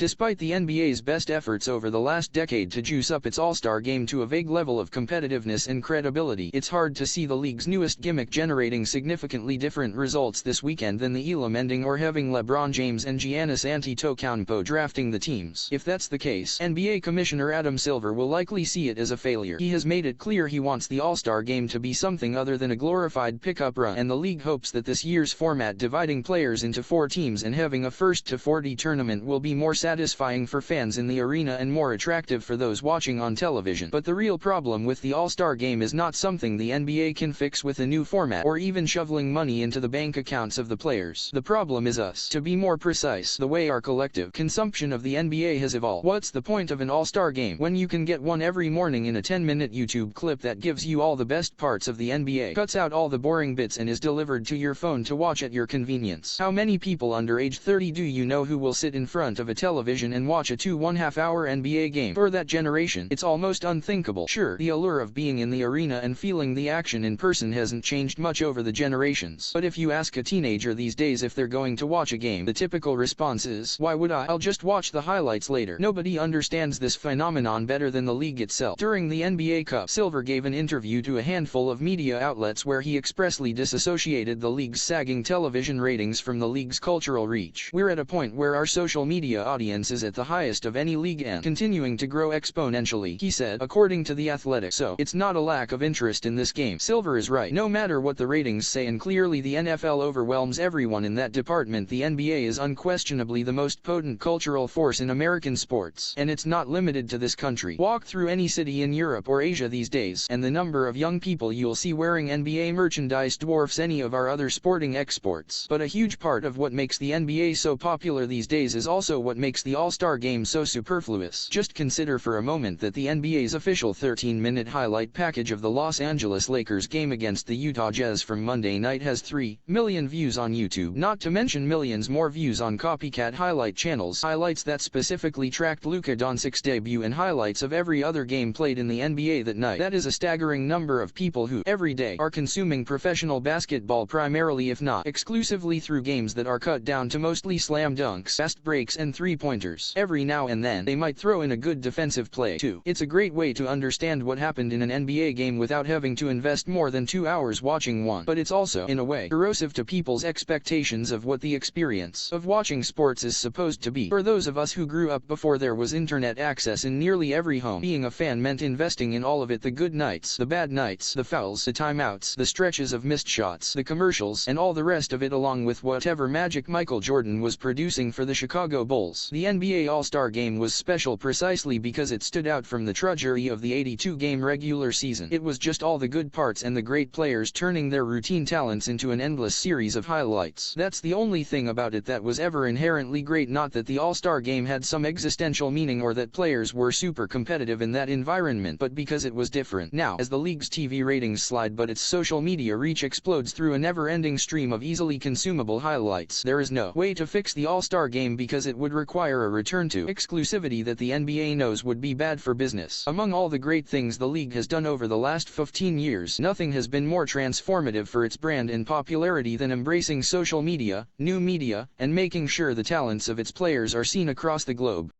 Despite the NBA's best efforts over the last decade to juice up its All-Star game to a vague level of competitiveness and credibility, it's hard to see the league's newest gimmick generating significantly different results this weekend than the Elam Ending or having LeBron James and Giannis Antetokounmpo drafting the teams. If that's the case, NBA Commissioner Adam Silver will likely see it as a failure. He has made it clear he wants the All-Star game to be something other than a glorified pickup run, and the league hopes that this year's format, dividing players into 4 teams and having a first to 40 tournament, will be more satisfying for fans in the arena and more attractive for those watching on television. But the real problem with the All-Star game is not something the NBA can fix with a new format, or even shoveling money into the bank accounts of the players. The problem is us. To be more precise, the way our collective consumption of the NBA has evolved. What's the point of an All-Star game when you can get one every morning in a 10-minute YouTube clip that gives you all the best parts of the NBA, cuts out all the boring bits, and is delivered to your phone to watch at your convenience? How many people under age 30 do you know who will sit in front of a television and watch a 2.5-hour NBA game? For that generation, it's almost unthinkable. Sure, the allure of being in the arena and feeling the action in person hasn't changed much over the generations. But if you ask a teenager these days if they're going to watch a game, the typical response is, "Why would I? I'll just watch the highlights later." Nobody understands this phenomenon better than the league itself. During the NBA Cup, Silver gave an interview to a handful of media outlets where he expressly disassociated the league's sagging television ratings from the league's cultural reach. "We're at a point where our social media audience is at the highest of any league and continuing to grow exponentially," he said, according to The Athletic. So, it's not a lack of interest in this game. Silver is right. No matter what the ratings say, and clearly the NFL overwhelms everyone in that department, the NBA is unquestionably the most potent cultural force in American sports. And it's not limited to this country. Walk through any city in Europe or Asia these days, and the number of young people you'll see wearing NBA merchandise dwarfs any of our other sporting exports. But a huge part of what makes the NBA so popular these days is also what makes the All-Star game so superfluous. Just consider for a moment that the NBA's official 13-minute highlight package of the Los Angeles Lakers game against the Utah Jazz from Monday night has 3 million views on YouTube, not to mention millions more views on copycat highlight channels, highlights that specifically tracked Luka Doncic's debut, and highlights of every other game played in the NBA that night. That is a staggering number of people who, every day, are consuming professional basketball primarily, if not exclusively, through games that are cut down to mostly slam dunks, fast breaks, and three-pointers. Every now and then, they might throw in a good defensive play, too. It's a great way to understand what happened in an NBA game without having to invest more than 2 hours watching one. But it's also, in a way, corrosive to people's expectations of what the experience of watching sports is supposed to be. For those of us who grew up before there was internet access in nearly every home, being a fan meant investing in all of it: the good nights, the bad nights, the fouls, the timeouts, the stretches of missed shots, the commercials, and all the rest of it, along with whatever magic Michael Jordan was producing for the Chicago Bulls. The NBA All-Star Game was special precisely because it stood out from the drudgery of the 82-game regular season. It was just all the good parts and the great players turning their routine talents into an endless series of highlights. That's the only thing about it that was ever inherently great, not that the All-Star Game had some existential meaning or that players were super competitive in that environment, but because it was different. Now, as the league's TV ratings slide but its social media reach explodes through a never-ending stream of easily consumable highlights, there is no way to fix the All-Star Game because it would require a return to exclusivity that the NBA knows would be bad for business. Among all the great things the league has done over the last 15 years, nothing has been more transformative for its brand and popularity than embracing social media, new media, and making sure the talents of its players are seen across the globe.